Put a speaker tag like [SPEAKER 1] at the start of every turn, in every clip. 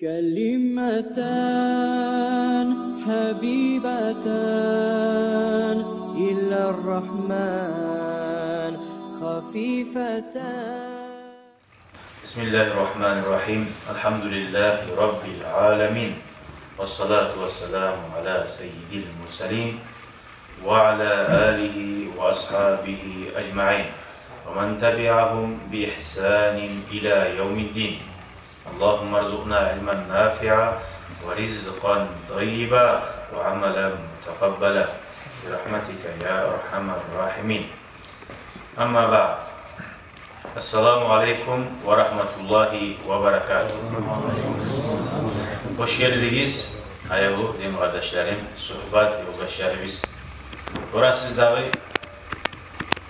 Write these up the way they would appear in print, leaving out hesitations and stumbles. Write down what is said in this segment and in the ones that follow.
[SPEAKER 1] كلمتان حبيبتان إلى الرحمن خفيفتان.
[SPEAKER 2] بسم الله الرحمن الرحيم. الحمد لله رب العالمين، والصلاة والسلام على سيد المرسلين وعلى آله وأصحابه أجمعين ومن تبعهم بإحسان إلى يوم الدين. اللهم ارزقنا علما نافعا ورزقا طيبا وعملا متقبلا برحمتك يا أرحم الراحمين. أما بعد، Esselamu Aleyküm ve Rahmetullahi ve Berekatuhu. Hoş geldiniz. Ayağlı değil kardeşlerim, sohbet yoldaşlarımız. Burası dağı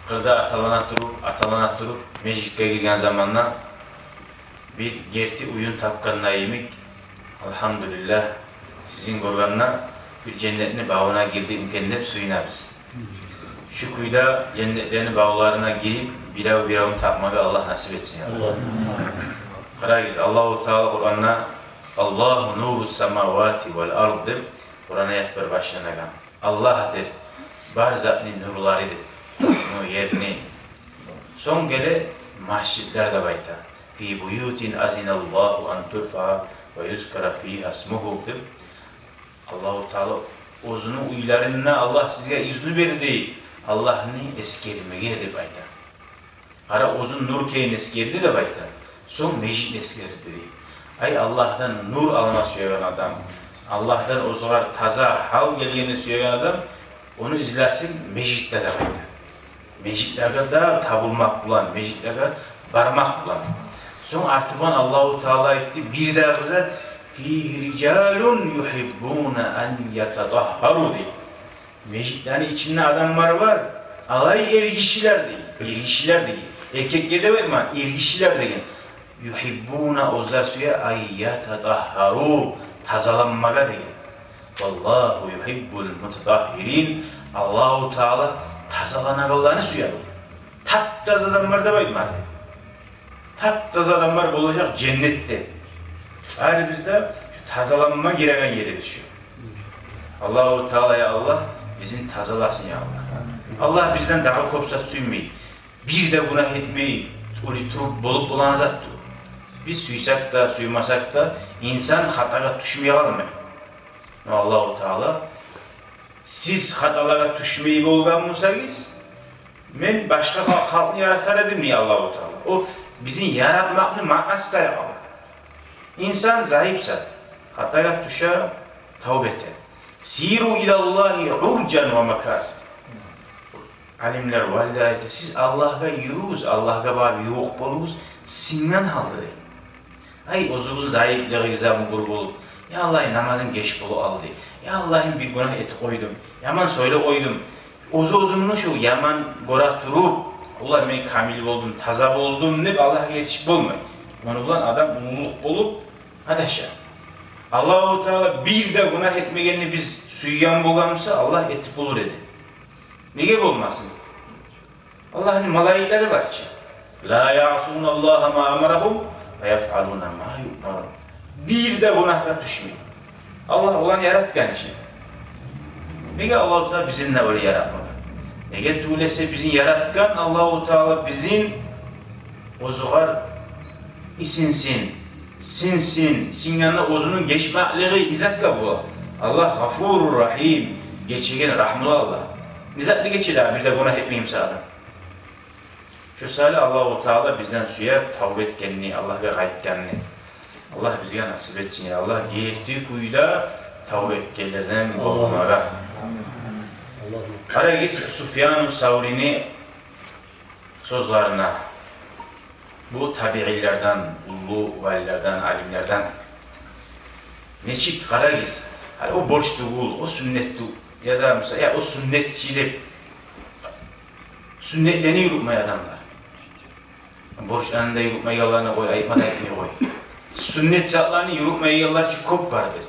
[SPEAKER 2] kırda atalana durup mecliske girgen zamanla bir gerti uyun tapkanına yemek. Elhamdülillah sizin gorganına bir cennetini bağına girdi imkenlep suyuna biz. Şu kuyuda cennetlerini bağlarına girip biravun tapmağı Allah nasip etsin ya Allah. Karayız Allahu Teala Kur'an'na Allahu nuru semavati vel ardı Kur'an'a yetber başlanagan. Allah'dır barzatni nurlarıdır. O yerini. Son gele masjidler de bayta. Fi buyutin azinallahu an turfa ve yuzkara fiha ismuhu'dur. Allahu Teala ozunu uylarına Allah size izni verdi. Allah'ın eskermege de bayta. Kara ozun nur keyin eskerdi de bayta. Son mecid eskerdi. Ay Allah'tan nur alma söyleyen adam, Allah'tan ozuğar taza hal gelgeni söyleyen adam, onu izlersin mecidde de bayta. Mecidlerde da tabulmak bulan, mecidlerde barmak bulan. Son artıban Allahu Teala etti. Bir daha kıza فِيهِ رِجَالٌ يُحِبُّونَ أَنْ يَتَطَهَّرُوا diye. Mecitlerin içinde adamlar var. Alay ergişiler değil. Ergişiler değil. Erkeklerde var mı? Ergişiler değil. Yuhibbuna ozar suya ayyatadahharu. Tazalanmaga değil. Vallahu yuhibbul mutatahhirin. Allahu Teala tazalanagalarını suya. Taptaz adamlar da var mı? Taptaz adamlar olacak cennette. Yani bizde tazalanma gereken yere düşüyor. Allahu Teala ya Allah bizim tazalasın ya Allah. Allah bizden daha kopsa suymayı, bir de günah etmeyi, turup bolup bulan zattır. Biz suysak da suymasak da insan hataya düşmeye kalmıyor. Allahu Teala siz hatalara düşmeyi bolgan mısınız? Ben başka halkını yaratar edim ya Allahu Teala. O bizim yaratmakını manası da yapalım. İnsan zayıfsa hataya düşer, tavbe eder. Siru ilallahi urcan ve makasir. Alimler vallahi siz Allah'a yürüyüz, Allah'a bağlı yok bolunuz, sinden halde değil. Ay ozuğun zayıflığı izamı grubu olup, ya Allah'ın namazın geç bolu aldı, ya Allah'ın bir günah eti koydum, yaman söyle koydum, ozuğunu şu yaman gora durup, Allah ben kamil oldum, taza oldum deyip Allah'a yetişip olmayın. Onu bulan adam umuluk bolup, hadi aşağı. Allah-u Teala bir de günah etmegeni biz suyyan bolgamsa Allah etip olur dedi. Nege olmasın? Allah'ın malayikleri var ki. La ya'sunallaha ma amarahum ve yef'aluna ma yu'marun. Bir de günahla düşmeyin. Allah olan yaratkan için. Nege Allah-u Teala bizimle öyle yaratmadı. Nege tuğlese bizim yaratkan Allah-u Teala bizim o zuhar isinsin. Sinsin, sin yanına ozunun geçmekliği nizakla bu. Allah gafurur rahim, geçegen rahmlı Allah. Nizaklı geçiler, bir de günah etmeyeyim sana. Şu sali Allah-u Teala bizden suya tavbe etkenini, Allah ve gayetkenini. Allah bize nasip etsin ya Allah. Geldiği kuyuda tavbe etkenlerden olmağa. Araya gitsin Sufyan-ı Savri'ni sözlerine. Bu tabiilerden, ulu valilerden, alimlerden neçik kararız. Hani o borçlu, o sünnetli ya da mesela ya o sünnetçilik sünnetlerini yürütmeye adamlar. Borçlarını da yürütmeye yollarına koy, ayıpma da etmeye koy. Sünnet zatlarını yürütmeye yollar için kop vardır.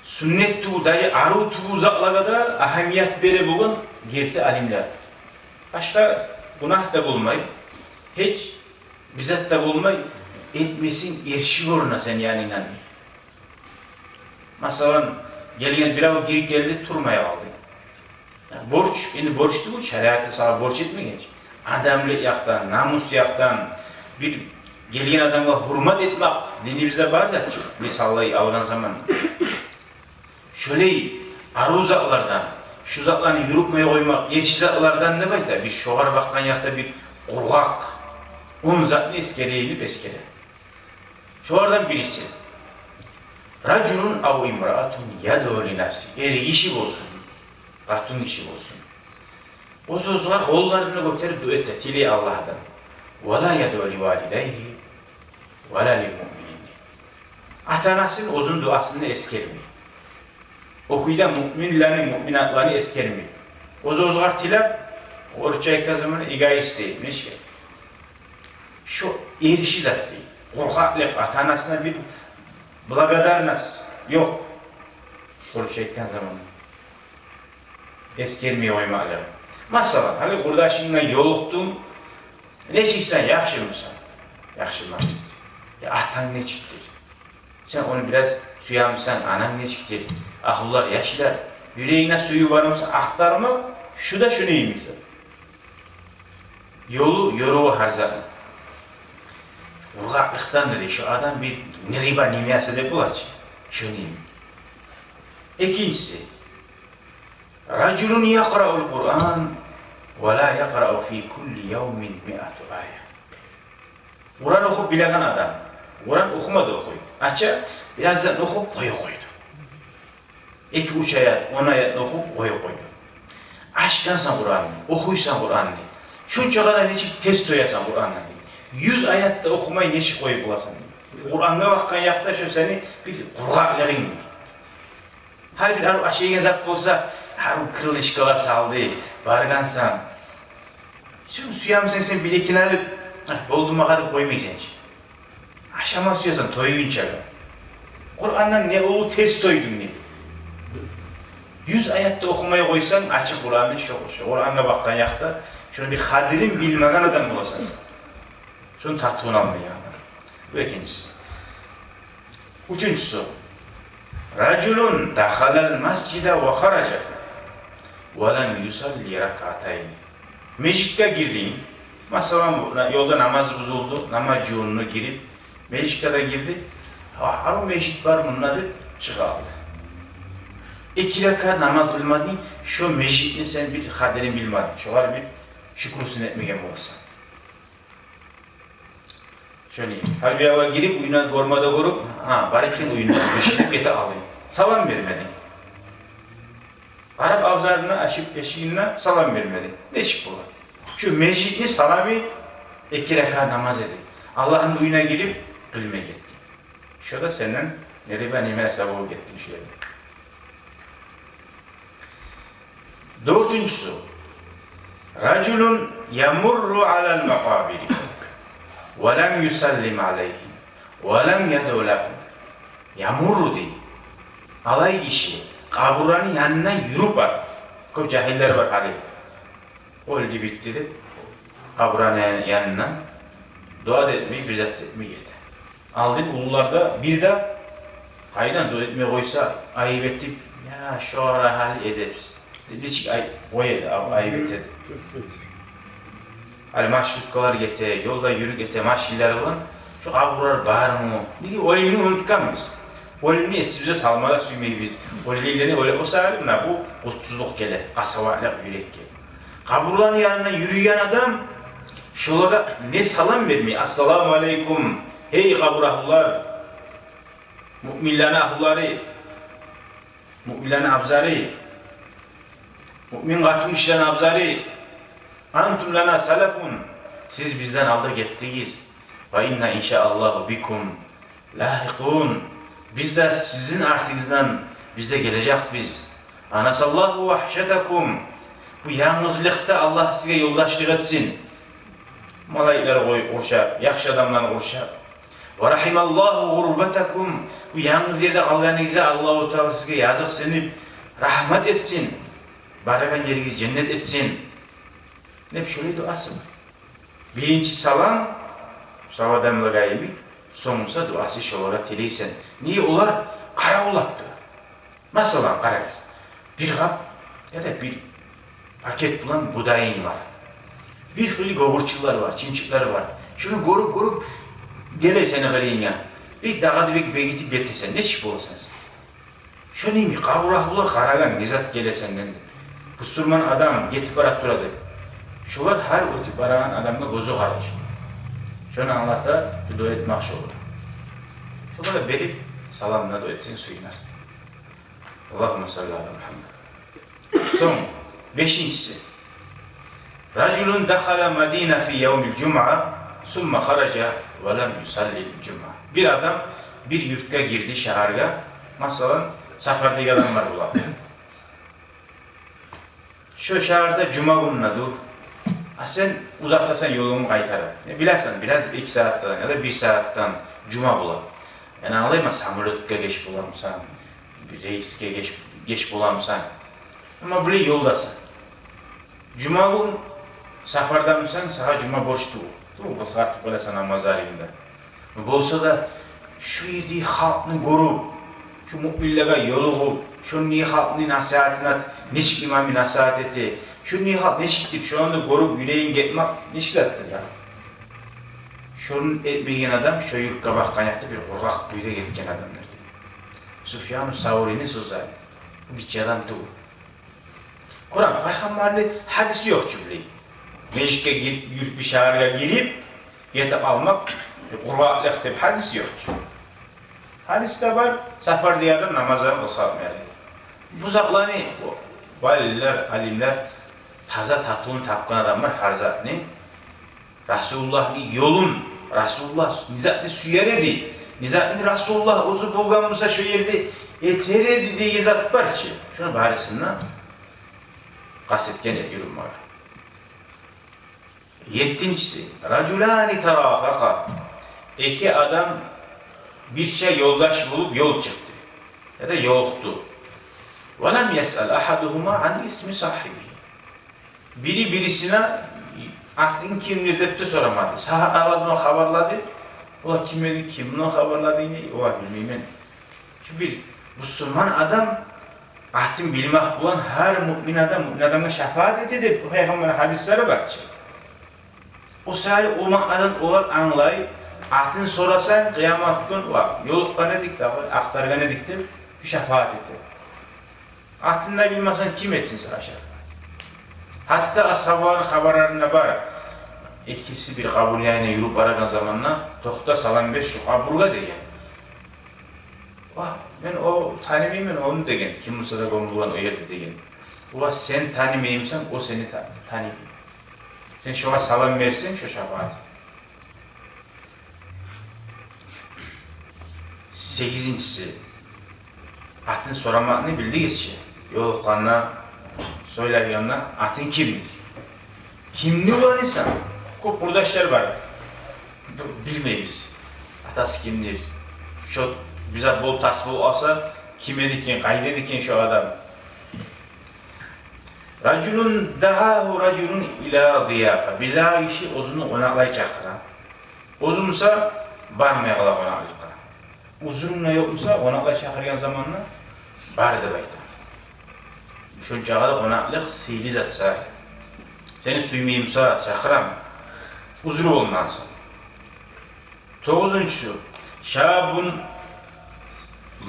[SPEAKER 2] Sünnet tuğu, dahi arı tuğu zatla kadar ahamiyet beri bugün gerti alimler. Başka günah da bulmayıp, hiç bizzat da bulmayıp, etmesin erşi uğruna sen yani inanmayın. Masalan, gelgen bir av girip geldi, turmaya kaldı. Yani borç, şimdi borçtu bu, şeriatta sana borç etmeyen. Adamlık yaktan, namus yaktan, bir gelgen adamga hurmat etmek, dinimizde var zaten. Biz Allah'ı algan zaman. Şöyle aruz zatlardan, şu zatlarını yürütmeye koymak, yeşil zatlardan ne bayta? Bir şoğar bakkan yakta bir kurgak, on zatını eskereyip eskere. Şoğardan birisi, Racunun avu imraatun yad'u li nefsi. Eri işi olsun, katun işi olsun. O sözler kollarını götürüp dua etti tili Allah'tan. Ve la yad'u li valideyhi ve la li mu'minin. Atanasının uzun duasını eskermiyor. Okuyda müminlerini, müminatlarını eskermiyor. O sözler tile oruçay kazanmanı egoist değil. Neşke? Şu erişi zat değil. Korkaklık atanasına bir Blagadarnas yok. Soru çekken zaman. Eskermiye oymalı. Masalan, hani kurdaşınla yoluqdun, ne çıksan, yaxşı mısın? Yaxşı mı? Ya atan ne çıktı? Sen onu biraz suyamışsan, anan ne çıktı? Ahullar, yaşlar, yüreğine suyu varmışsa aktarmak, şu da şunu yiymişsin. Yolu, yoruğu harcanır. Urgaklıktandır şu adam bir riba nimyası da bulacak. Şunu yiyeyim. İkincisi, Raculun yakra'ul Kur'an ve la yakra'u fi kulli yevmin mi'atu ayet. Kur'an okup bilen adam. Kur'an okumadı okuyor. Açar, birazdan okup koyu koydu. 2-3 ayet, 10 ayet okup koyu koydu. Aşkansan Kur'an'ı, okuysan Kur'an'ı. Şunca kadar neçik test oyasan Kur'an'ı. 100 ayette okumayı neçik koyup bulasın. Kur'an'a bakkan yakta şu seni bir kurgaklığın. Her bir arı aşağı gezap olsa, her bir kırılışkalar saldı, bargansan. Şunu suyamsan sen bilekileri olduğuma kadar koymayacaksın. Aşama suyorsan toyun çağı. Kur'an'dan ne olduğu test toydun ne? 100 ayette okumaya koysan açık Kur'an'ın şoku. Kur'an'a bakkan yakta şunu bir hadirin bilmegen adam bulasın sen. Şunu tatığını almayı yani. Bu ikincisi. Üçüncüsü. Raculun dakhalal mascide ve kharaca ve lem yusalli rak'atayn. Meclitte girdin. Mesela yolda namaz bozuldu. Namaz yoğunluğu girip meclitte de girdi. Harun meclit var bunları çıkardı. 2 rekat namaz kılmadın. Şu meclitte sen bir kaderin bilmedin. Şu var bir şükürsün etmegen olsan. Şöyle, her bir ava girip uyuna gormada korup, barikin uyuna beşinip ete alayım. Salam vermedin. Arap avzarını açıp beşiğine salam vermedin. Ne çık bu? Şu mecidi salamı 2 rekat namaz edin. Allah'ın uyuna girip kılme gitti. Şurada senden nereye ben ime hesabı gittim şöyle. Dördüncüsü. Raculun yamurru alal makabiri. وَلَمْ يُسَلِّمْ عَلَيْهِمْ وَلَمْ يَدْعُ لَهُمْ Yamurru değil. Alay kişi kaburanın yanına yürüp var. Çok cahiller var hali. Oldu bitti de kaburanın yanına dua etmeyi bizzat etmeyi yeter. Aldın ulularda bir de kaydan dua etmeye koysa ayıp etip ya şu ara hal ederiz. Hiç ayıp etedi. Hani maşrutkalar gete, yolda yürü gete, maşiller olan şu kaburlar bağır mı? Niye olimini unutkamayız? Olimini esimize salmada suymayı biz. Olimini öyle o sahibine bu kutsuzluk gele, kasavarlık yürek gele. Kaburların yanına yürüyen adam şolara ne salam vermiyor? Assalamu aleykum, hey kabur ahullar, müminlerine ahulları, müminlerine abzarı, mümin katmışlarına abzarı, Antum lana salafun. Siz bizden aldık ettiyiz. Ve inna inşaallahu bikum lahikun. Biz de sizin artığınızdan biz de gelecek biz. Anasallahu vahşetakum. Bu yalnızlıkta Allah size yoldaşlık etsin. Malayikler koy urşa, yaxşı adamlar urşa. Ve rahimallahu gurbetakum. Bu yalnız yerde kalganınıza Allah-u Teala size yazık sinip rahmet etsin. Barakan yeriniz cennet etsin. Ne şöyle duası var. Birinci salam, savadamla gaybi, sonunsa duası şolara teliysen. Niye olar? Kara olaktı. Masalan, qarayız. Bir qap ya da bir paket bulan budayın var. Bir xili qovurçular var, çimçikler var. Şunu qorup gele seni qiliyinga. Bir dağa dibek begitip betesen, ne şip olasınız? Şunu mi? Qavuraqlar qaragan, nizat gele senden. Busurman adam getip barat duradı. Şular her ötip baragan adamga gozu qarayış. Şunu anlata, dua etmakşı olur. Şulara verip salamına dua etsin, suyunar. Allahümme salli ala Muhammed. Son, beşincisi. Raculun dakhala Medine fi yevmil cum'a, summa kharaca ve lem yusallil cum'a. Bir adam bir yurtka girdi şaharga, masalan, safardaki adam var bular. Şu şaharda cuma gününe dur. Sen uzaktasan yolumu qaytarır. Bilərsən, biraz 2 saatdan ya da 1 saatdan cuma bular. Yani anlayma, samolyotka geç bulamsan, bir reiske geç bulamsan. Ama böyle yoldasın. Cuma gün safardamsan, sağa cuma borçlu. Bu artık biləsən namaz aliminde. Bolsa da şu yediği halkını korup, şu müminlere yolu şu niye halkını nasihatine, neçik imamı nasihat etti, şu niye halk neçiktir, şu anda korup yüreğin gitmek neşilettir ya. Şunun etmeyen adam, şu yurtka bakkan yaktı bir korkak kuyuda gitken adamdır. Sufyan-ı Savuri'nin sözleri. Bu gideceğden tuğ. Kur'an, Peygamber'in hadisi yok cümleyi. Mecliske yurt bir şehirge girip, getip almak, kurgaklık bir hadisi yok. Hadiste var, safar diye adam namazlarını kısaltmayalım. Bu zaklani, valiler, alimler, taza tatlıını tapkan adamlar harzatını, Resulullah'ın yolun, Resulullah nizatını süyer edi. Nizatını Resulullah uzu bulganmışsa şu yerde eter edi diye zat var ki. Şunu barisinden kastetken ediyorum bana. Yettincisi, raculani terafaka. İki adam bir şey yoldaş bulup yol çıktı. Ya da yoldu. وَلَمْ يَسْأَلْ أَحَدُهُمَا عَنْ ismi sahibi. Biri birisine aklın kimliği de soramadı. Saha aradığına haberladı. Ola kimden haberladı yine? Ola bilmeyeyim. Çünkü Müslüman adam ahdini bilmek bulan her mümin adama şefaat edip Peygamber'in hadisleri var ki. O sayılı olmaklardan olar anlayıp ahdini sorasan kıyamet günü var. Yolukka ne dikti, aktarga ne dikti? Şefaat etti. Ahdini bilmezsen kim etsin sana şefaat? Hatta ashabların haberlerinde var. İkisi bir kabullerine yürüp aragan zamanla tohta salam bir şu kaburga degen. Ben o tanımayayım, onu degen. Kim olsa da konuluğun o yerde degen. Sen tanımayımsan, o seni tanıyayım. Sen şuna salam versin, şu şefaat. 8'incisi. Atın soramadığını bildiğiz ki. Yol kanına, söyler yanına, atın kimdir? Kimli olan insan? Kurdaşlar var. Bilmeyiz. Atası kimdir? Şu bize bol tasbih olsa kim edikin, kaydedikin şu adam. Raculun dahahu raculun ila ziyafa. Billahi işi ozunu qonaklay çakıra. Ozunsa barmaya qala qonaqlıqqa. Uzunla yoksa qonaklay çakırgan zamanla bar deb aytadi. Şu çağda qonaqlıq seyli zatsa. Seni suymayımsa çakıram. Uzru olmansın. 9'uncusu. Şabun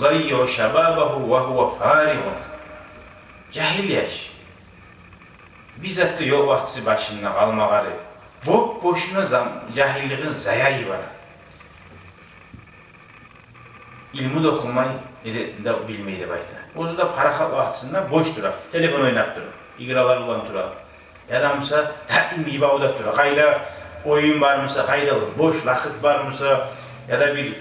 [SPEAKER 2] layyo şababahu ve huve farigun. Cahil yaş. Bizzat da yol vaxtısı başında qalmağarı. Boşuna cahilliğin zayayı var. İlmi de oxumayı da bilmeyi de bayda. Ozu da paraxat vaxtısında boş durar. Telefon oynap durar. İqralar olan durar. Adamsa ta'im ibaudat durar. Qayda oyun varmısa, qayda boş vakit varmısa ya da bir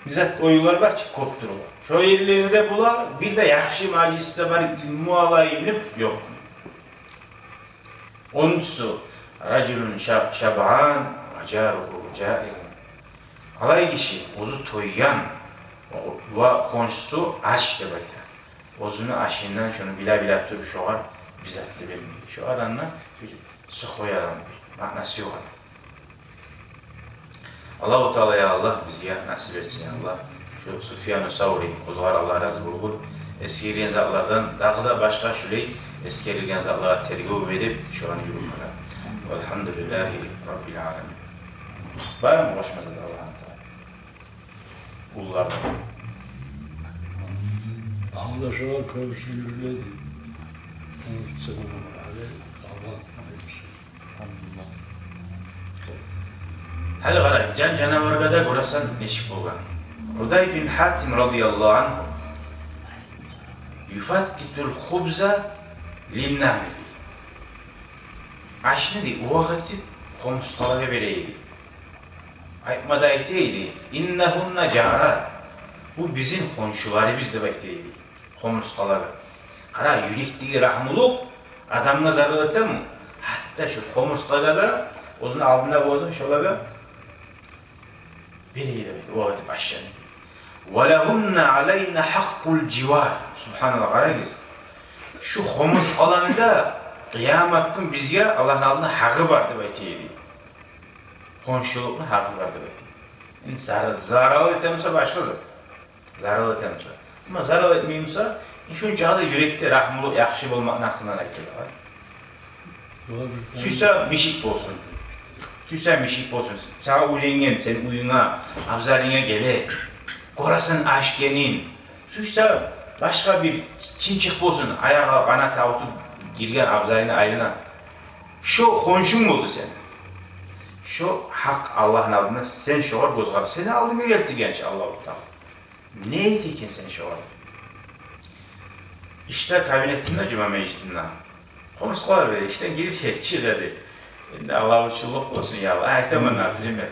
[SPEAKER 2] bizzat oyunlar var ki kopturur. Şu yerlerde bula bir de yaxşı majlisdə var ilmi alayım yok. 10'uncusu raculun şab'an acaruhu cairun. Alay kişi ozu toyyan ve konşusu aç de bayda. Ozunu aşından şunu bila tutup şu an bizzat da bilmiyor. Şu adamlar sıxoy adam değil. Manası yok. Allah-u Teala ya Allah bizi nasip etsin ya Allah. şu Sufyan-ı Savri, Ozgar Allah razı bulgur, eskirilgen zatlardan daha da başka şüley eskirilgen zatlara tergib edip şu an yürümene. Velhamdülillahi Rabbil alemin. Var mı başımıza da Allah'ın Teala? Kullarda.
[SPEAKER 3] Allah şu an komşu yürüledi.
[SPEAKER 2] Hal qarak, can canavargada qorasan neşik bolgan. Huday bin Hatim radıyallahu anh yufattitul khubza linnamil. Aşını di, o vakti komus talabe beleydi. Aytmada ayteydi, innehunna cara. Bu bizim komşuları biz de bekleydi. Komus talabe. Qara yürekdigi rahmuluk adamga zarar etem. Hatta şu komus talada o'zini aldına qo'ysa şolaga beleydi o vakti başladı. وَلَهُنَّ عَلَيْنَ حَقُّ الْجِوَارِ. Subhanallah, qarayınız. Şu xomus alanında kıyamet gün bizge Allah'ın aldığında hakkı var deb aytaydi. Komşulukun hakkı var deb aytaydi. Zarar etemse başkası. Zarar etemse. Ama zarar etmeyimse, şunca da yürekte rahmulu, yaxşı bolmak aklından aytaydı. Süysa mişik bolsun. Süysa mişik bolsun. Sağa uylengen, senin uyuna, abzarına gele. Korasan aşkenin. Süysa başka bir çimçik bolsun. Ayağa kanat avutu girgen abzarına ayrına. Şu konşun oldu sen. Şu hak Allah'ın aldığında sen şoğar bozgar. Seni aldığına geldi genç Allah-u Teala. Neydi ki sen şoğar? İşte kabinetinde cuma meclisinde. Konuşmalar böyle, işten girip çıkıyordu. Allah uçulluk olsun ya. Aytamanlar filmler.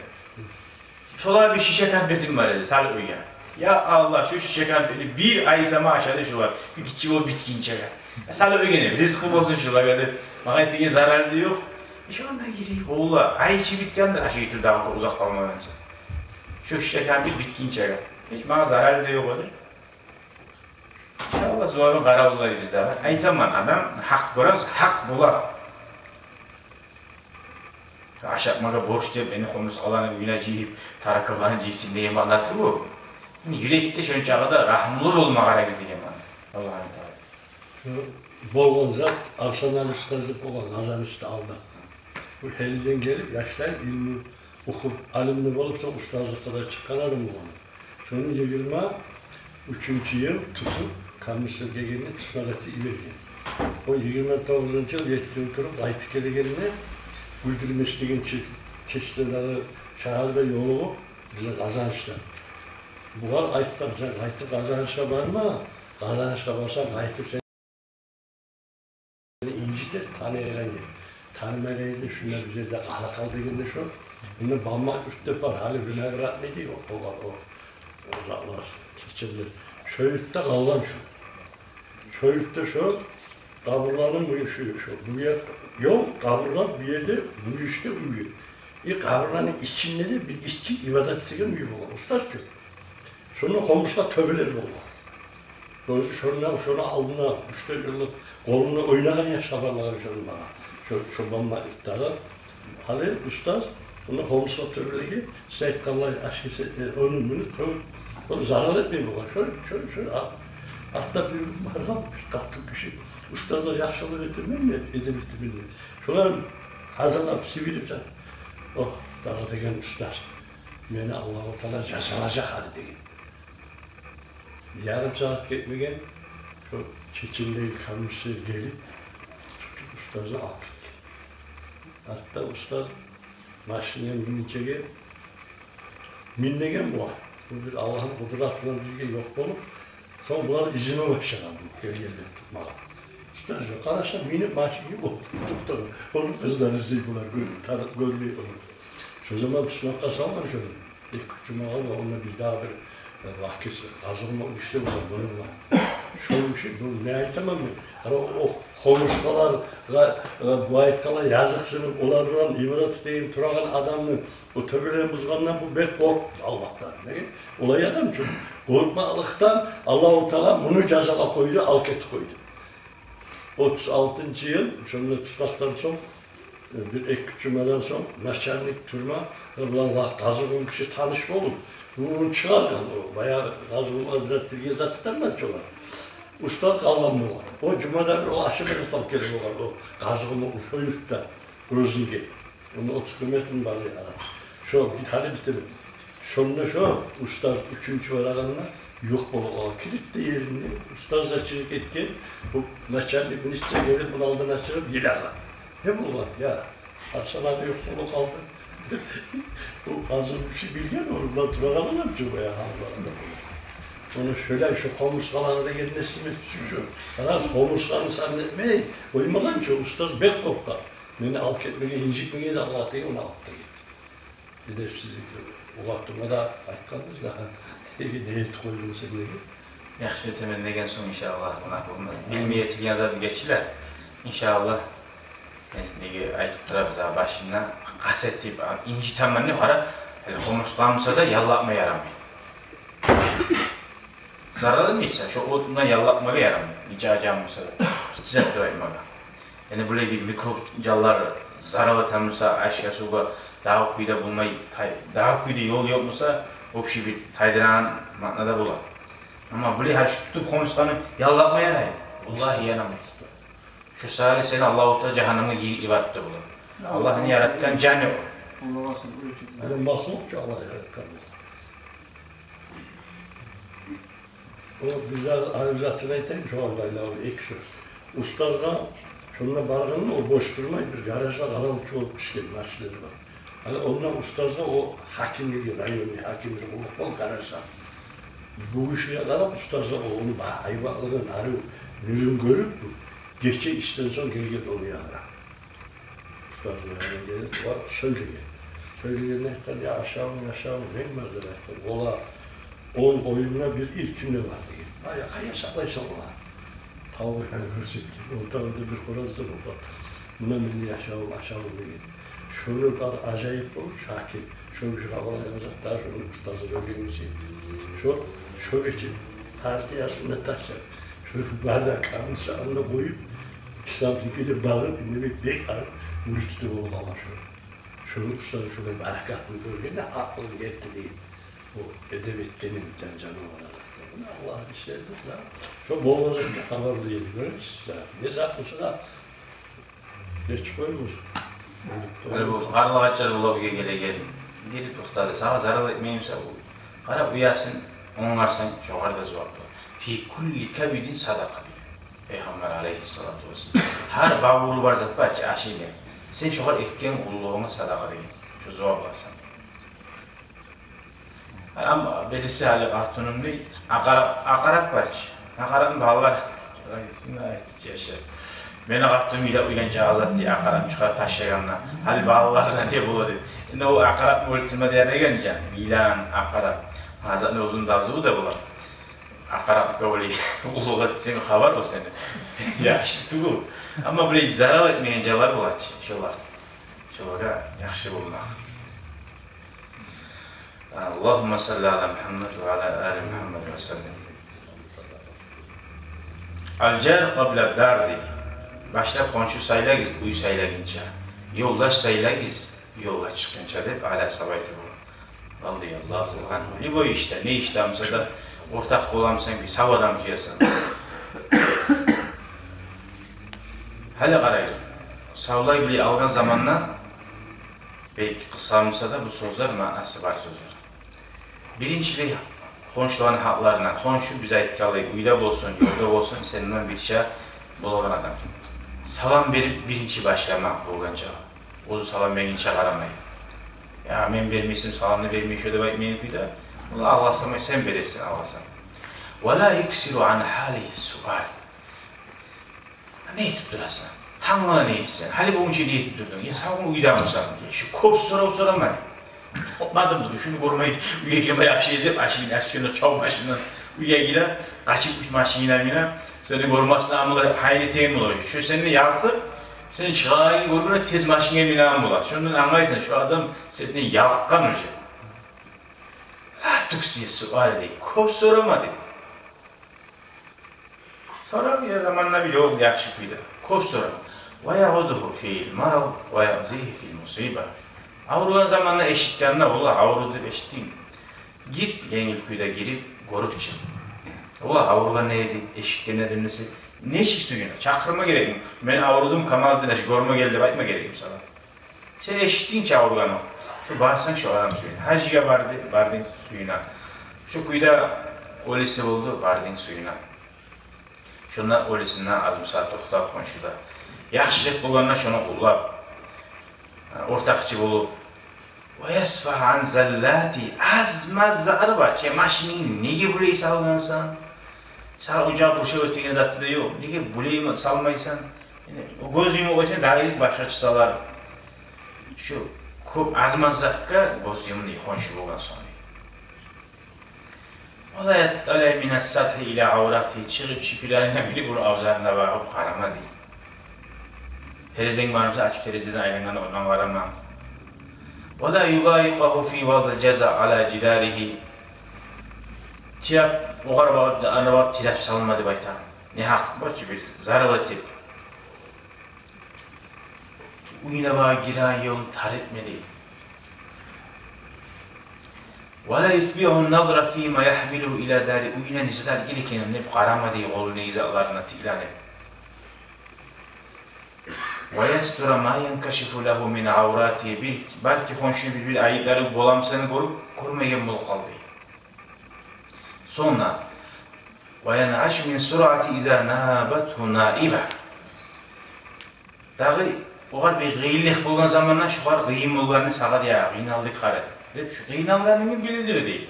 [SPEAKER 2] Şolar bir şişe kampetim var dedi, sağlık uyuyan. Ya Allah, şu şişe kampeti bir ay zaman aşağıda şu var. Bir bitki o bitkin çeker. Sağlık uyuyan, rızkım olsun şolar dedi. Bana ettiğin zararlı yok. İşte ondan gireyim, oğula. Ay içi bitkendir, aşağı gidiyor daha uzak kalmadan önce. Şu şişe kampeti bitkin çeker. Hiç bana zararlı da yok öyle. İnşallah zuvarın qara olar bizde var. Aytaman adam hak görəmіз, hak bular. Aşatmaga borç deyip, beni komünist alanı güne cihip, tarakılığını cihsin deyim anlattı bu. Yürekte şönçağıda rahmulur olma qarayız deyim bana. Allah'ın Teala.
[SPEAKER 3] Bolğan zat, arsadan ustazlık olan kazanışta aldı. Bu helden gelip yaşlar ilmi okup, alimli olupsa ustazlık kadar çıkararım onu. Sonra 23. yıl tutup, Kamyasıl gegenine tutanatı ilerdi. O 29. yıl yetkin oturup Aytık gegenine güldürmesliğin çeşitleri şahırda yolu bize kazançlar. Bu var Aytık kazançlar var mı? Kazançlar varsa Aytık seni incitir, tanıyaran yer. Tanımayla şunlar bize de kalakal deginde şu. Bunu bamma üstte var, hali vinagrat ne diyor? O var o. O zatlar, çiçekler. Şöğütte kaldan şu. Şöğütte şu, kaburların uyuşuyor şu. Bu yer, yok kaburlar bir yerde uyuştu uyuyor. Kaburların içinde de bir işçi ibadet ettiğin uyuyor. Ustaz çok. Sonra komşular tövbeler oldu. Doğrusu şunu aldığına, 3-4 yıllık kolunu oynayan yaşabarlar şunu bana. Şu bamba iktidara. Hali ustaz, bunu komşular tövbeler ki, Seyyidkallah aşkı onun bunu onu zarar etmeyin bu kadar. Şöyle. Hatta bir bazen kalktık kişi. Ustazlar yaşlılık getirmeyin mi? Edebiyatı bilmiyor. Şunlar hazırlanıp sivilim sen. Oh, daha degen ustaz. Beni Allah-u Teala cezalayacak hadi degen. Yarım saat gitmegen, şu Çeçin'de kamyası gelip ustazı aldık. Hatta ustaz maşineye minicege minnegen bu var. Bu bir Allah'ın kudretine bilgi yok olup, sonra bunlar izime başladı gölgeler tutmağa. Ustaz yok, karışsa minip maşin gibi oldu. Onun kızları zeybular, görmüyor onu. Şu zaman bir sınav kasallar şöyle. İlk cuma var, onunla bir daha bir vakit kazanma işte bununla. Şöyle bir şey, bu ne aytamam mı? Hani o konuşmalar, bu ayetkalar yazıksınım, onlardan ibadet edeyim, turagan adamın, o tövbeleri buzgandan bu bek kork Allah'tan. Olay adam çünkü korkmalıktan Allah-u Teala bunu cezala koydu, alket koydu. 36. yıl, şöyle tutaktan son, bir ek cümleden son, Naçarnik turma, bunlarla kazıgın kişi tanışma olur. Bunu çıkarken o bayağı gazılmaz biraz tilge zatlarından çoğlar. Ustaz kalmam var. O cumadan o aşırı tam kelime var. O gazılmaz o yurtta. Rozinge. Onun 30 kilometre var ya. Şu bir tane bitirim. Sonra şu ustaz 3. varağında yok baba o kilitli yerinde. Ustaz da çırık etti. Bu naçarlı bunu içse gelip bunu aldığını açırıp yilaga. Ne bu var ya? Hasan abi yok sonu kaldı. O hazır bir şey bilgen olur. Bakalım şu bayağı Allah'ım. Onu şöyle şu komurskalarına gelmesi mi şu. Sana komurskanı zannetmeyi uymadan ki ustaz bek korkar. Beni alk etmeye, incitmeye de Allah diye onu alttı. Bir de sizi o vaktıma da ayıkladınız da neyet koydun sen dedi.
[SPEAKER 2] Yaxşı temennegen soň inşallah aklımda. Bilmeye tilgen zaten geçiler. İnşallah nege aytıp turabız başından kaset deyip incitaman ne kara komurskамса da yallapma yaramay. Zararlı mı ise şu odundan yallapmaga yaramay. Nice acam olsa da. Hiç turaymaga. Yani böyle bir mikropjallar zararlı tamsa aşağı suga daha kuyda bulmay, daha kuyda yol yokmusa o kişi bir taydıran manada bular. Ama böyle her şu tutup komurskаны yallapma yaray. Vallahi yanamay. Şu sahili seni Allah-u Teala cehenneme ibadet bular. Allah'ın yaratkan canı o.
[SPEAKER 3] Yani mahlukça Allah yaratkan. O güzel arızatına iten şu Allah'ıyla o ilk söz. Ustazda şununla bargının o boş durmayı bir garajda kalan çoğu pişkin maçları var. Hani ondan ustazda o hakimliği, rayonlu hakimliği o garajda. Bu işe kadar ustazda o onu hayvanlığın arı, nürün görüp gece işten sonra gelip onu yağlar. Ustazlarına gelip var söylüyor. Söylüyorlar ya aşağı vermez demektir. Ola 10 oyununa bir ilkimli var diye. Bayağı kaya saklaysa ola. Tavuk yani hırsız gibi. Ortalıkta bir horazdır orada. Buna milli aşağı diye. Şöyle kadar acayip olur şakir. Şöyle bir havalı yazıklar, şöyle ustazı böyle bir şey. Şöyle için partiyasında taşlar. Şöyle bardak kalmış anına koyup İslam tipiyle bağırıp bir bekar mürüstü olup alaşıyor. Şöyle ustazı şöyle barakatlı bölgede aklım yetti değil. O edebiyetlerin canı olarak. Allah'ın işleridir la. Şu boğazında haberli yediyoruz. Ne zaptısı da geç koymuş.
[SPEAKER 2] Böyle bu karlı açar ulavuga gelegen. Gelip toxtadı. Sana zarar etmeyimse bu. Kara uyasın, onun arsan çoğarda cevaplı. Fi kulli kabidin sadaka. Peygamber aleyhissalatu vesselam. Her bağuru var zat var ki aşıyla. Sen çoğar etken ulluğuna sadaka değil. Şu cevap alsan. Ama birisi hali kartunum değil. Akarat var ki. Akaratın bağlar. Yaşar. Beni kartum ile uyanca azat diye akarat çıkar taşıyanlar. Hali bağlarla ne bu dedi. Şimdi o akarat mültülme değerine gelince. İlan, akarat. Hazat ne uzun dazığı da bular. Akarat kavli uluğat senin haber o seni. Yaxşı tuğul. Ama böyle zarar etmeyinceler bular ki. Şolara yaxşı bulmak. Allahümme salli ala Muhammed ve ala ali Muhammed ve sellem. Al-car qabla dardi. Başlap qonşu saylagiz, uy saylagincha. Yo'ldash saylagiz, yo'lga chiqquncha deb ala sabaytı bu. Radiyallahu anhu. Ne bu işte, ne iştamsa da ortak bolamsan bir savadam jiyasan. Hali qarayın. Savlay bile algan zamanla belki kısalmışsa da bu sözler manası var sözler. Birinciliği qonşuların haqlarından, qonşu bize aytqanlıq, uyda bolsun, yolda bolsun, senden bir şey bolgan adam. Salam verip birinci başlamak bolganca. O salam vergince qaramay. Ya men vermeysim, salamını vermey şöyle baytmayın kuyda. Allah Allah'samay sen veresin Allah'sam. Ve la yuksiru an halihi sual. Ne etip durasın? Tanrına ne etsin? Hali boğunca ne etip durdun? Ya sen bunu uyda mısın? Şu kop soramay. Otmadım da şunu korumayı uya girme yaxşı edip aşığın aşkını çav başından uya gider kaçıp maşinine seni korumasına amılar hayreteyin olur. Şu seni yakıp sen çıkayın korkuna tez maşineye binen bular. Şundan anlayırsan şu adam seni yakkan hoca. La tuksiye sual değil. Kop soramadı. Sonra bir zamanla bile oldu yakşı kuydu. Kop soramadı. Ve yağuduhu fiil marav ve yağzihi fiil musiba. Avrugan zamanla eşit canına ola, avrudur eşit değil. Gir, yengil kuyuda girip, korup çık. Ola avruga neydi, eşikte nedir nesi? Ne eşik suyuna? Çakırma gerek mi? Ben avrudum Kamal Dilaş, gorma geldi, bakma gerek mi sana? Sen eşittiğince avruganı. Şu barsan şu adam suyuna. Hacıga bardın suyuna. Şu kuyuda olisi oldu, bardın suyuna. Şunlar olisinden azım saat toxtab konşuda. Yaxşılık bulganına şunu ullab. Ortakçı bulup. وَيَسْفَحَ عَنْ زَلَّاتِ Az-maz zarı var. Maşinin nege buleyi salgansan? Sağ ucağı burşa ötegen zatı da yok. Nege buleyi salmaysan? O göz yumu oysan dağıyık başa çısalar. Şu az-maz zarıka göz yumunu konşu bulgan sonra. وَلَا يَتَّلَى مِنَ السَّطْحِ اِلَى عَوْرَاتِ Çıkıp şipilerinden biri bunu avzarına bakıp karama değil. Terezen varımsa açıp terezeden ayrılan oradan varama. وَلَا يُغَايِقَهُ فِي وَضْ الْجَزَى عَلَى جِدَارِهِ Tiyap, o kadar bakıp da ana bakıp tiyap salınmadı bayta. Ne hak, boşu bir zararlı tip. Uyuna bağa giren yol tar etmedi. وَلَا يُتْبِعُ النَّظْرَ ف۪ي مَا يَحْمِلُهُ اِلَى دَارِ Uyuna nizalar gelirken ne karamadığı kolunu izalarına tiklan et. وَيَسْتُرَ مَا يَنْكَشِفُ لَهُ مِنْ عَوْرَاتِهِ Belki konşunu bir ayıkları bolamsını korumaya bul kaldı. Sonra وَيَنْعَشْ مِنْ سُرَعَةِ اِذَا نَهَابَتْهُ نَائِبَةً Dağı o kadar bir gıyıllık bulgan zamanla şu kadar gıyım olganını sağlar ya, gıyınaldık karar. Şu gıyınallarının bilindir değil.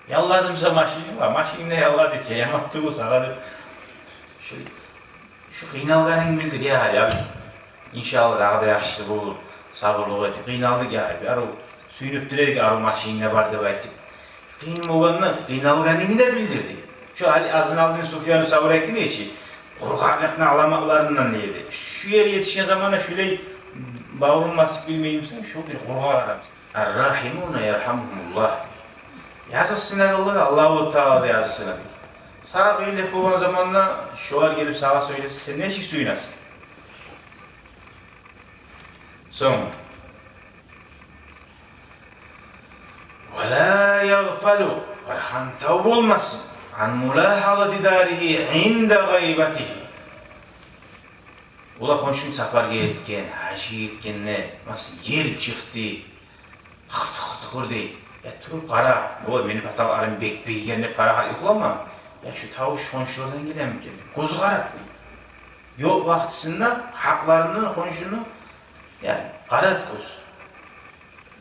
[SPEAKER 2] Yalladımsa maşinim var, maşinimle yalladı içe, yamattığı sağladı. Şu gıyınallarının bildir ya. İnşallah daha da yaxşısı olur, sabırlı edip. Gıyınaldık ya, bir ara suyunup diledik arı maşinine bardı baytip. Gıyın olganını, gıyınalganını da bildirdi. Şu hali azını aldığın Sufyan-ı Sabır ekini içi, korkaklıkla alamaklarından neydi? Şu yere yetişen zamanda şöyle bağırılması bilmeyeyim sen, şu bir korkak adam. Er-Rahimune yerhamuhumullah. Yazısına Allah, Allah-u Teala yazısına değil. Sağa gıyınlık olan zamanla şuar gelip sağa söylesin, sen ne şey suyunasın? Son. وَلَا يَغْفَلُ Hantav olmasın. An mulahazati darihi inde gaybatihi. Ola konşun safar gelirken, hacı gitken ne? Nasıl yer çıktı? Hıhtı değil. Ya dur para. Bu benim hatalarım bekbeyken ne para hal yıkılama. Ya şu tavuş konşulardan gelen mi geldi? Kozu kara. Yok vaktisinde haklarının konşunu yani karat koz.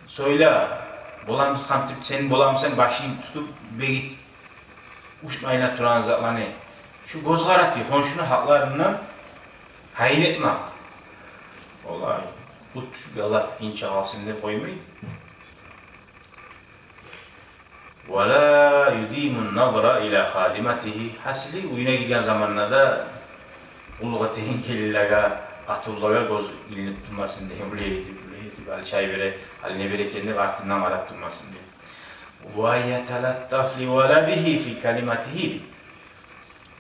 [SPEAKER 2] Söyle. Bolamız kamtip senin bolamsan başını tutup begit uçmayla turan zatlanı. Şu göz karatı konşunu haklarından hayn etmek. Vallahi bu şu Allah dinç alsın diye koymayı. وَلَا يُد۪يمُ النَّظْرَ اِلَى خَادِمَتِهِ Hasili uyuna giden zamanlarda ulga tehlikelilerine, atullara göz ilinip durmasın diye buraya gidip çay vere, haline bereketini artıından varap durmasın diye. وَيَتَلَطَّفْ لِوَلَدِهِ فِي كَلِمَتِهِ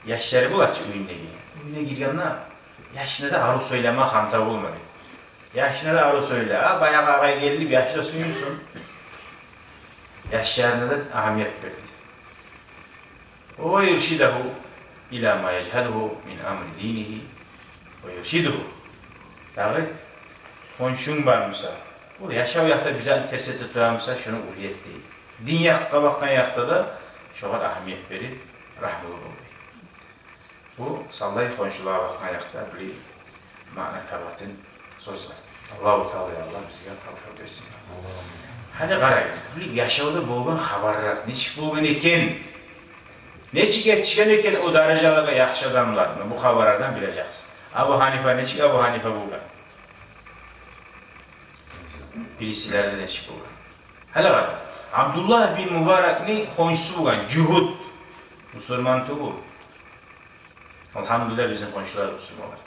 [SPEAKER 2] Yaşları bulaç uyuna gidiyor. Uyuna gidiyorlar, yaşına da arı söyleme hamtav olmadı. Yaşına da arı söyle, bayağı ağay geldi bir yaşta suyunsun. Yaşlarına da ahamiyet verdi. وَيُرْشِدَهُ اِلَى مَا يَجْهَلُهُ مِنْ اَمْرِ دِينِهِ وَيُرْشِدُهُ Dağı, konşun varmışsa, o yaşav yakta bize tersi tutturammışsa şunu uliyet değil. Din yakka bakkan yakta da şu kadar ahamiyet verip rahmolu oluyor. Bu sallayı konşuluğa bakkan yakta bir mana tabatın sözler. Allah-u Teala Allah bize tavfik versin. Hani qarayın, yaşavda bo'lgan xabarlar, nechik bo'lgan ekan, nechik yetishgan ekan o darajalarga yaxshi odamlar, bu xabarlardan bilacaksın. Abu Hanifa nechik Abu Hanifa bo'lgan. Birisilarda nechik bo'lgan. Hala qarayın, Abdullah bin Mubarakning qo'nishisi bo'lgan, Juhud musulmon tubu. Alhamdulillah bizim qo'shnilar musulmonlar.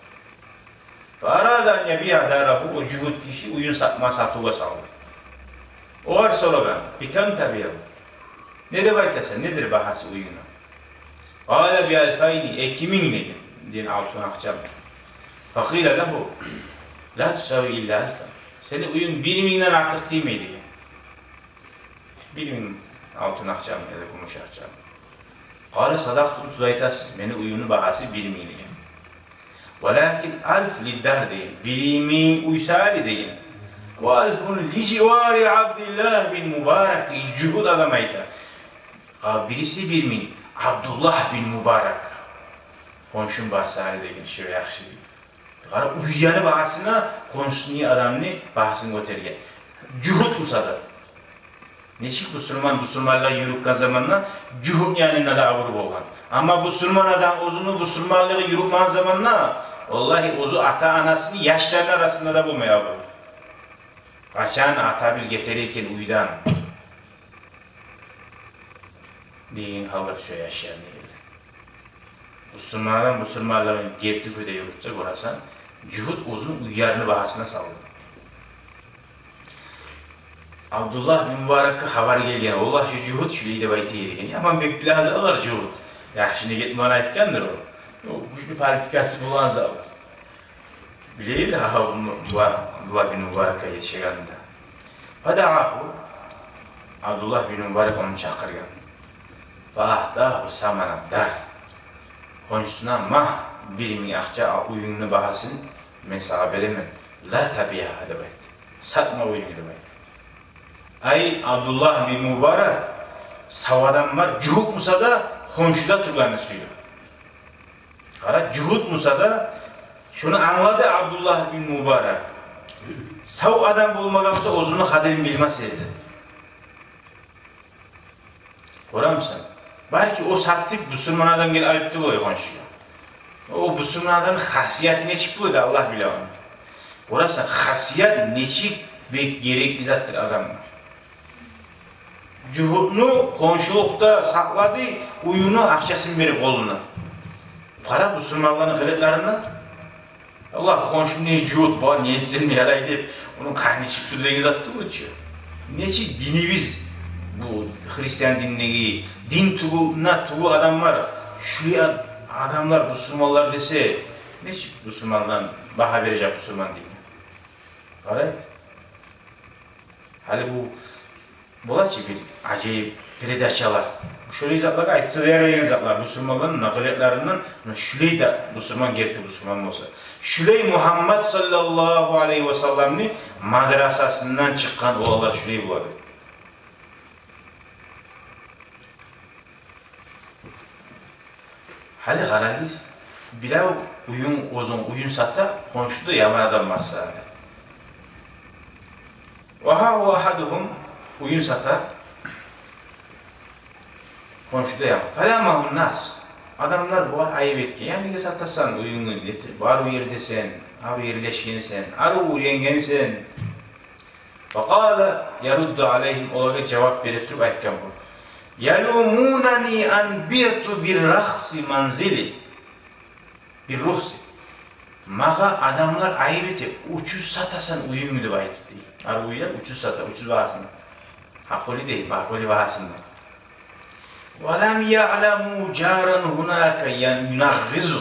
[SPEAKER 2] Farada an yabi'a darahu o Juhud kishi uyun satuvga saldı. O var sonra ben, bikam tabi'im. Ne de baytasan, nedir bahası uyuna? Ağla bi alfayni, ekimin nedir? Diyen altın akçam. Fakıyla da bu. La tusavi illa alfa. Senin uyun 1000'den artık değil miydi? 1000. Altın akçam ya da gümüş akçam. Qala sadaqtu tuz aytasız. Meni uyumlu bahası 1 milyon. Walakin alf liddar deyin. 1 uysali deyin. Ve alfun li civari Abdullah bin Mübarek deyin. Cühud adam ayta. Birisi 1 milyon. Abdullah bin Mübarek. Konşun bahsari deyin. Şöyle yaxşı deyin. Qara uyyanı bahasına konşuni adamını bahasını götergen. Cühud usada. Neçik Müslümanlar yürükkan zamanla cühud yanına da avrup olgan. Ama Müslüman adam uzunu Müslümanlığı yürükman zamanla vallahi ozu ata anasını yaşların arasında da bulmaya avrup. Kaçan ata biz getirirken uydan. Deyin halka düşüyor yaşayan değil. Müslümanların gertiküde yürütse orasan cühud uzun uyarını bahasına saldı. Abdullah bin Mübarek'e haber gelgen, Allah şu cühud şöyle de baytı yedigen. Yaman büyük plazalar cühud. Ya şimdi gitme ona etkendir o. O güçlü politikası bulan zalar. Bileydi ha Abdullah bin Mübarek'e yetişeganında. Fada'ahu Abdullah bin Mübarek onu çakırgan. Fahdahu samana dar. Konşusuna mah 1 milyon akça uyumlu bahasın mesela veremen. La tabiha hadi bayt. Satma uyumlu bayt. Ay Abdullah bin Mübarek savadan var, cühud musa da konşuda turganını söylüyor. Kara cühud musa da şunu anladı Abdullah bin Mübarek. Sav adam bulmagan olsa ozunu kaderini bilmezseydi. Korar mısın? Belki o sattık Müslüman adam gel ayıptı oluyor konşuyor. O Müslüman adamın hasiyeti ne çıktı oluyor Allah bile onu. Korarsan hasiyet ne çık ve gerekli zattır adamlar. Cühudunu konşulukta sakladı, uyunu akçasını verip koluna. Para Müslümanların kılıklarını Allah konşum niye cühud var, niye etsin mi yaray deyip onun karnışık türden zattı uçuyor. Neci dinimiz bu Hristiyan dinine din tuğu adam var. Şuraya adamlar Müslümanlar dese neci Müslümandan baha verecek Müslüman değil. Garip. Hali bu Bolaçı bir acayip predaçalar. Şöyle zatlar aytsa değerli zatlar Müslümanların nakliyetlerinden şöyle de Müslüman gerti Müslüman olsa. Şöyle Muhammed sallallahu aleyhi ve sellem'nin madrasasından çıkan oğullar şöyle buladı. Hali garadiz bilav uyun sata konşuda yaman adam varsa. Ve ha ahaduhum uyun satar, konşuda yapar. Felamahun nas. Adamlar bu var ayıp etken. Yani satasan uyunu, var uyerde sen, ar yerleşken sen, ar uğrayan sen. Fakala yaruddu aleyhim olarak cevap verip aytken bu. Yalumunani an birtu bir rahsi manzili. Bir ruhsi. Mağa adamlar ayıp etip, uçuz satasan uyunu da ayıp değil. Ar uyuyan uçuz satar, uçuz bahasında. Hakuli değil, hakuli bahasında. وَلَمْ يَعْلَمُوا جَارًا هُنَاكَ يُنَغِّزُ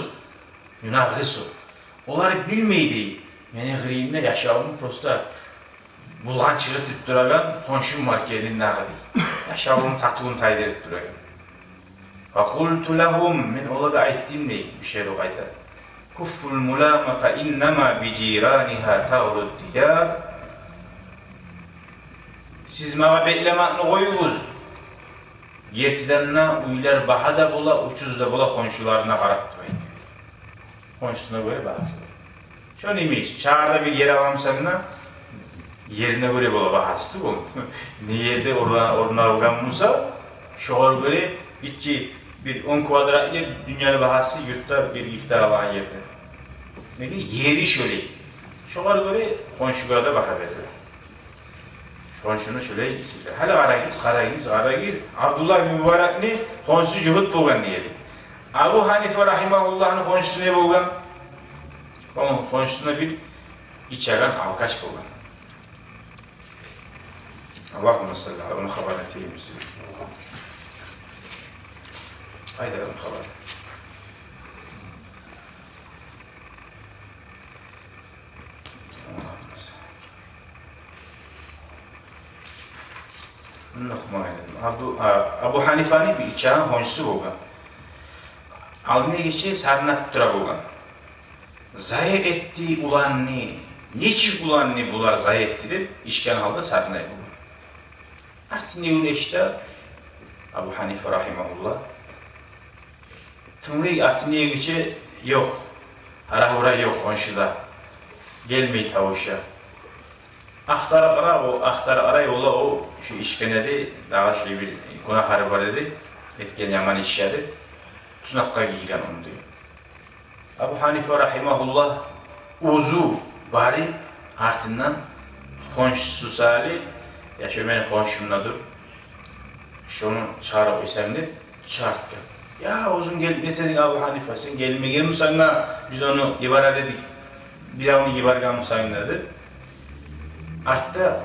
[SPEAKER 2] Onları bilmeydi. Meni gıriyimle yaşavımı prosta bulgan çırıtıp duragan konşum marketin nağı değil. Yaşavımı tatuğunu taydırıp duragan. وَقُلْتُ لَهُمْ Men ola da ayttiğim değil, bir şey yok aytar. كُفُّ الْمُلَامَ فَاِنَّمَا بِجِيرَانِهَا تَغْلُ الدِّيَارِ Siz mağa beklemakını koyunuz. Yertidenle uylar baha da bula, uçuz da bula konşularına karatmayın. Konşusuna göre bahsediyor. Şu neymiş? Şahırda bir yer alamsanına yerine göre bula bahsediyor bu. Ne yerde oruna alganmışsa şoğur göre gitçi bir 10 kvadrat yer dünyanın bahası yurtta bir iftar alan yerde. Ne yeri şöyle. Şoğur göre konşuya da baha veriyor. Konşunu şöyle geçirdi. Hali Garagiz. Abdullah bin Mübarek'ni konşusu cühud bulgan diyedi. Abu Hanife rahimahullah'ın konşusu ne bulgan? Onun konşusuna bir içeren alkaç bulgan. Allahümme sallallahu aleyhi ve sellem haber eteyim size. Haydi adam haber. Allahümme sallallahu. Abu Hanifa'nın bir içağın honşusu bo'lgan. Aldına geçe sarnat tura bo'lgan. Zayi etti ulanni, neçik ulanni bular zayi etti deb işken halda sarnay bo'lgan. Artık ne uleşte Abu Hanife rahimahullah. Tımri artık ne geçe yok. Hara yok honşuda. Gelmeyi tavuşa. Ahtara ara yola o şu işkenedi daha şöyle bir günahları var dedi. Etken yaman işleri. Tunakka giygen onu diyor. Abu Hanife rahimahullah uzu bari ardından honşusu sali ya şu benim honşumladır. Şunu çağırıp isemdi çağırttı. Ya uzun gelip ne dedin Abu Hanife sen gelmeye mi sana biz onu ibara dedik. Bir daha onu ibarga mı sayın dedi. Artta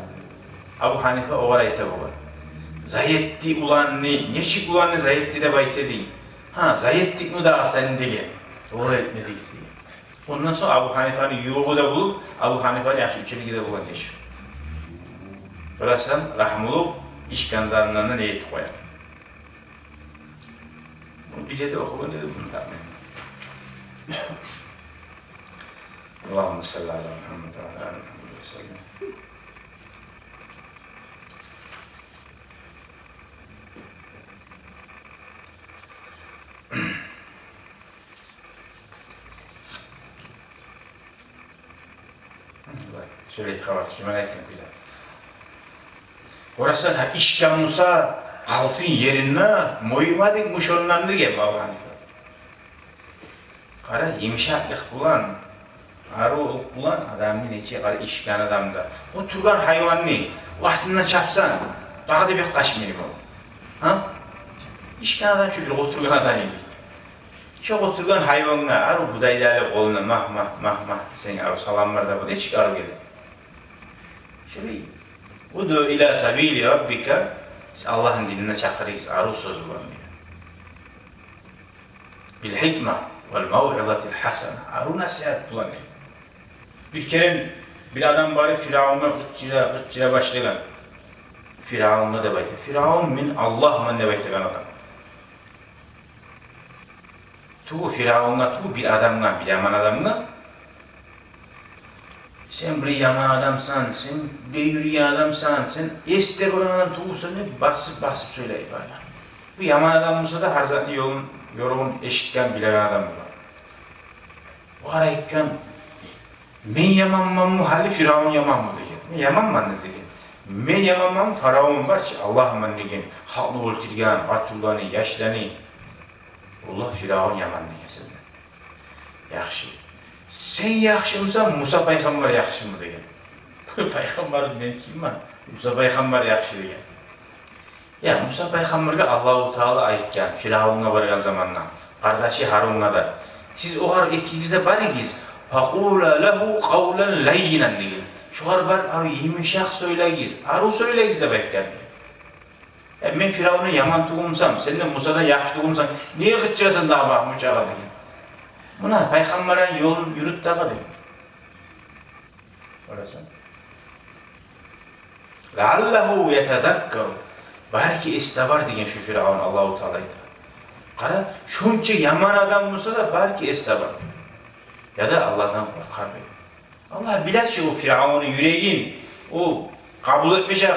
[SPEAKER 2] Abu Hanife o var ayta bu var. Zayetti ulan neçik ulan ne zayetti de bayte değil. Ha zayettik mi daha sen de gel. Doğru etmediyiz diye. Ondan sonra Abu Hanife'nin yoğu da bulup Abu Hanife'nin yaşı üçüncü de bulan yaşıyor. Burası rahmulu işkanlarına niyet koyar. Bunu bir de okuyun dedi bunu tahmin. Allahümme salli ala Muhammed ve ala Muhammed ve sellem. Şöyle kavat, cümleyken bir de. Orası işken Musa alsın yerine moymadın muşonlandı gibi Abu Hanife. Kara yumuşaklık bulan, arılık bulan adamın içi kara işken adamda. O turgan hayvanını vaktinden çapsan daha da bir kaçmıyor bu. Ha? İşken adam şu bir oturgan adamıydı. Şu oturgan hayvanına arı budaylarla koluna mah sen arı salamlar da bu ne çık arı gelir. Şöyle udu ila sabili rabbika Allah'ın dinine çakırıyız arı sözü var diyor. Bil hikme vel mev'izatil hasene arı nasihat bulan diyor. Bir kere bir adam bari Firavun'a gıççıra başlayan Firavun'a da baytı. Firavun min Allah man ne baytı adam. Tu Firavun'a tu bir adamla bir yaman adamla sen bir yaman adamsan, sen bir yürüyen adamsan, sen ester olan adam tuğusanı basıp söyleyip bana. Bu yaman adam olsa da Hazreti yorumunu eşitken bilen adam var. O arayken men yamanmam mı hali Firavun yaman mı degen? Men yamanman ne degen? Men yamanmam Firavun var ki Allah'ım degen, halkını öldürgen, atullarını, yaşlarını Allah Firavun yaman degesin. Yaxşı. Sen yaxşımsan Musa peygamber yaxşı mı degen? Peygamber ben kimman? Musa peygamber yaxşı degen. Ya Musa peygamberge Allah-u Teala aytgan Firavun'a bargan zamandan, kardeşi Harun'a da. Siz o har ikinizde barigiz. Faqula lehu qawlan layyinan degen. Şu har bar yumuşak söyleyiz. Aru söyleyiz de bekler. Men Firavun'a yaman tuğumsam, sen de Musa'dan yaxşı tuğumsan, niye gıççasın daha bakmış ağa degen? Buna peygamberin yolun yürüt dağı degen. Orası. Leallehu yetedekkeru. Belki istabar degen şu Firavun Allah-u Teala aytır. Kara, şunca yaman adam olsa da belki istabar. Ya da Allah'tan korkar bey. Allah bilir ki o Firavun'u yüreğin, o kabul etmeyeceğin.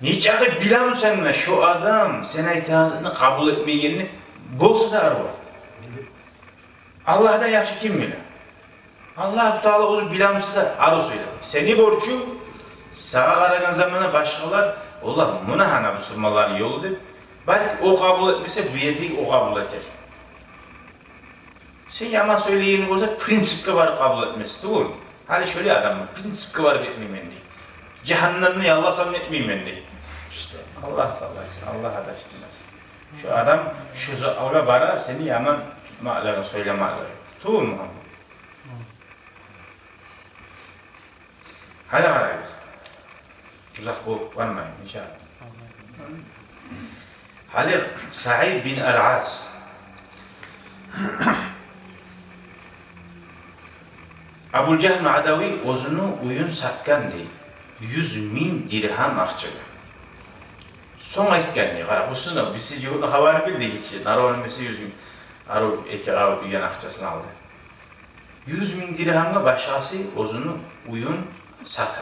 [SPEAKER 2] Niçin bilir misin şu adam sana itaatını kabul etmeyeceğini bolsa da arvar. Allah'dan yaxşı kim bilir? Allah-u Teala onu bilir misin de arı söyledi. Seni borçu sağa karagan zamana başkalar onlar buna hana Müslümanların yolu deyip belki o kabul etmese bu yerdeki o kabul eder. Sen yaman söyleyeni olsa prinsipke var kabul etmesi değil mi? Hani şöyle adam var, prinsipke var etmeyeyim ben diye. Cehennemini yallasam etmeyeyim ben diye. İşte Allah sallasın, Allah adaştırmasın. Şu adam şu alga bara seni yaman tutmaklarını söylemekleri. Tuğul mu? Hadi varayız. Uzak olup varmayın inşallah. Hali Sa'id bin Al-As Abu Cehl Adavi o'zini uyun satgan deydi. 100.000 dirham akçaga. Son aytganni, qara, busunu biz juhudni xabar bildik hiç. Narov'un mesela 100 bin, Narov eki av üyen akçasını aldı. 100 bin dirhamga başkası ozunu uyun sata.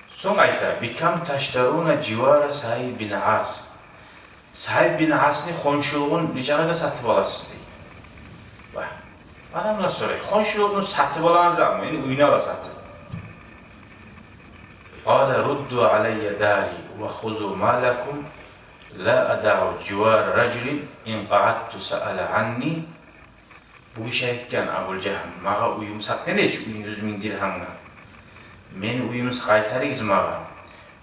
[SPEAKER 2] Son ayta, bikam taştaruna civara Sahib bin As. Sahib bin As'ni xonşuluğun neçəyə satıp alasınız deyil. Bak, adamlar soruyor, xonşuluğunu satıp alanız ama, yani uyunu ala satın. Qala ruddu aleyye dari ve xuzu malakum la ada'u civar racülin in qa'attu sa'ala anni. Bu işe etken Abul Ceham, mağa uyum satken de hiç 100 bin dirhamga. Men uyumuz qaytarıyız mağa.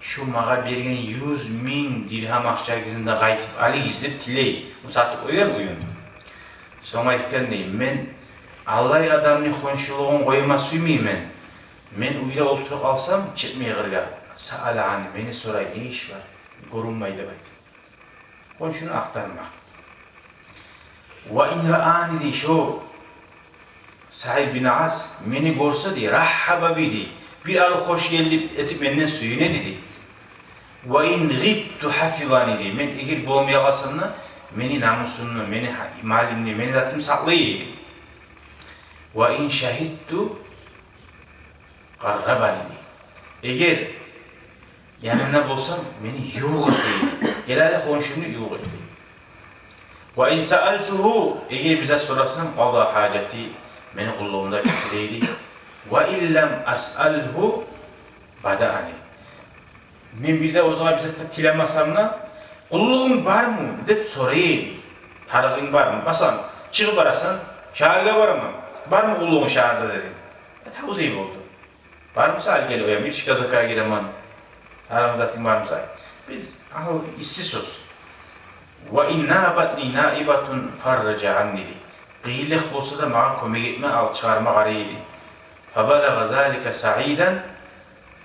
[SPEAKER 2] Şu mağa bergen 100 bin dirham akçagizinde qaytip aligiz deb tiley. Bu satıp koygan uyum. Sonra etken deyim, men Allah adamın xonşuluğun koyma suymaymen. Men uyda oturup alsam çıkmaya kırga. Sa'ala anni, beni soray, ne iş var? Korunmaydı baydı. Xonşunu aktarmak. Ve in ra'ani di şu Sahib bin Az meni görse di rahhaba bidi. Bir arı hoş geldi etip benden suyu ne dedi? Ve in gibtu hafizani di. Men eğer boğmaya kalsana meni namusunu, meni malimni, meni zatımı saklayıydı. Ve in şahittu qarrabani di. Eğer yanına bolsam meni yuğ etti. Gelale konşunu yuğ etti. Ve in sa'altuhu eğer bize sorasam qada haceti meni kulluğunda bitireydi. Ve illem as'alhu bada'ani. Men bir de o zaman bize tilemasam kulluğun var mı dep soraydı. Tarığın var mı? Basan çıkıp arasan şahırga var mı? Var mı kulluğun şahırda dedim. Tabu deyip oldu. Var mı sahil geliyor ya? Bir şikazakaya gireman. Tarığın zaten var mı sahil? Bir işsiz söz. Ve inna batni naibatun farraca annidi. Qiyillik bolsa da mağa kömek etme, al çıkarma qaraydı. Fabalaga zalika sa'iden.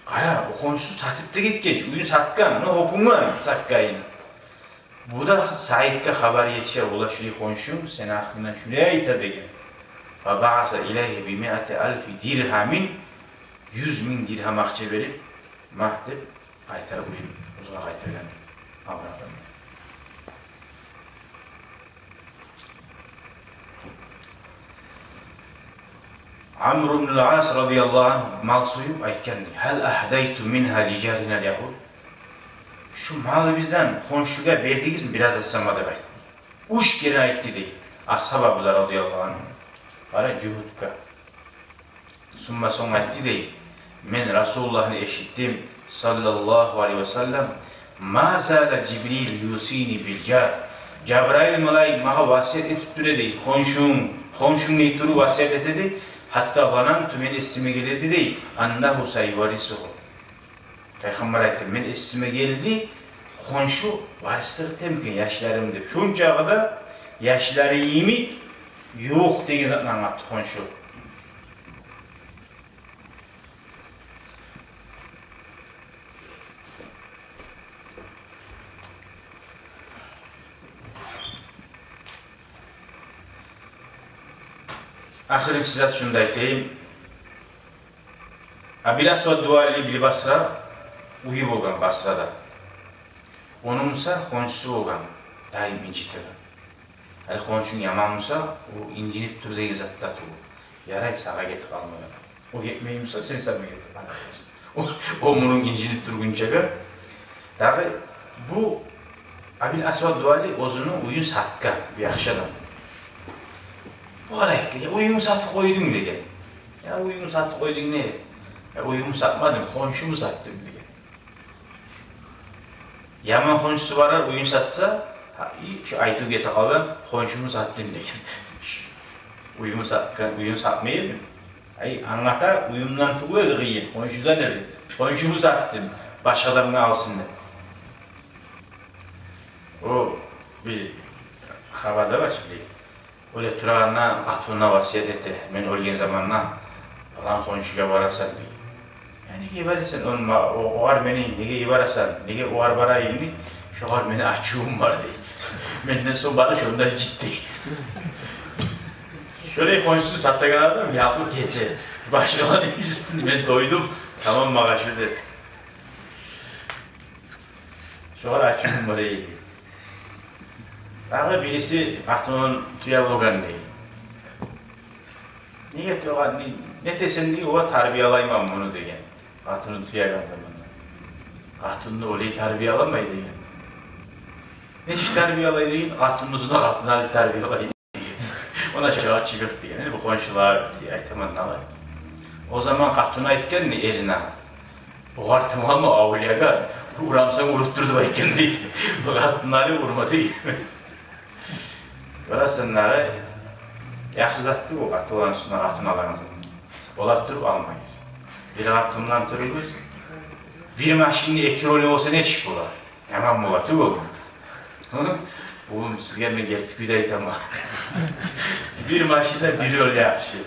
[SPEAKER 2] Qara, o konşu satıp da gitkenç, uyun satkan, o hukuman sakkayın. Bu da Said'e haber yetişe ulaşılı konşum, sen aklına şuraya ita degen. Faba'asa ileyhi bi 100.000 dirhamin 100 bin dirham akçe verip mahdep qaytarıp uyun, uzuna qaytargan. Abradan. Amr ibn al-As radıyallahu anh mal suyup aytkenni. Hal ahdaytu minha li jarina al-yahud. Şu malı bizden konşuga berdigiz mi? Biraz etsama da aytdi. Uç kere aytdi deyip. Ashab abular radıyallahu anh. Bara cuhudka. Summa son aytdi deyip. Men Resulullah'ını eşittim sallallahu aleyhi ve sellem. Ma zâle Cibril yusini bil car. Cebrail malayik maha vasiyet etip düre deyip. Konşun neyturu vasiyet etedi. Hatta zanantu men esime geldi değil. Annahu sayvarisuhu. Peygamber aytdı. Men esime geldi. Konşu varisleri temkin yaşlarım deyip. Şunca kadar yaşları yemik yok deyin zaten anlattı konşu. Ahirinci size şunu da aytayım. Abil Asvad Duali bili Basra uyup olgan Basra'da. Onunsa konşusu olgan, daim inciteben. Hali konşun yamansa o incinip turdagi zatlar tuğu. Yaray sağa getip almaya. O getmeyimsa sen sana getip almaya. O bunun incinip turguncaga. Dağı bu Abil Asvad Duali ozunu uyun satkan bir akşadan. Bu kadar ki, uyumu satı koydun degen. Ya uyumu satı koydun ne? Ya uyumu satmadım, konşumu sattım degen. Yaman konşusu varar, uyum satsa, şu aytu gete kalan, konşumu sattım degen. Uyum satmayı mı? Ay anlata uyumdan tuğuyordu kıyın, konşudan ne? Konşumu sattım, başka adamını alsın de. O bir haberde var şimdi. Öyle turağına, atına vasiyet etti. Ben ölgen zamanla falan konuşuya varasan diye. Yani nege varasın, o var beni, nege varasan, nege o var barayım diye. Şu var beni açığım var diye. Benden sonra barış ondan ciddi. Şöyle konuşsun sattagan adam, yapıp gitti. Başkalarını izlesin, ben doydum. Tamam mağa şöyle. Sonra açıyorum burayı. Daha birisi Atun'un tüya logan değil. Niye diyor, ne desen diye o terbiye alayım bunu diyen. Atun'un tüya zamanında. Atun'un olayı terbiye alamaydı diyen. Ne iş terbiye alaydı diyen, Atun'un uzuna Atun'u terbiye alaydı diyen. Ona şaha çıkıp diyen, bu komşular diye aytamanlar. O zaman Atun'a aytken mi erine? O artıma mı avliyaga? Uğramsan urutturdu aytken değil. Bu Atun'ları vurmadı. Görəsənləri yaxşı zatdır o qatı olan üstüne qatın alanız. Olar durub almayız. Bir qatından durubuz. Bir maşinli ekroli olsa ne çık olar? Hemen mulatı olur. Oğlum sizge ben gerçek güdəyit ama. Bir maşinle bir yol yaxşı.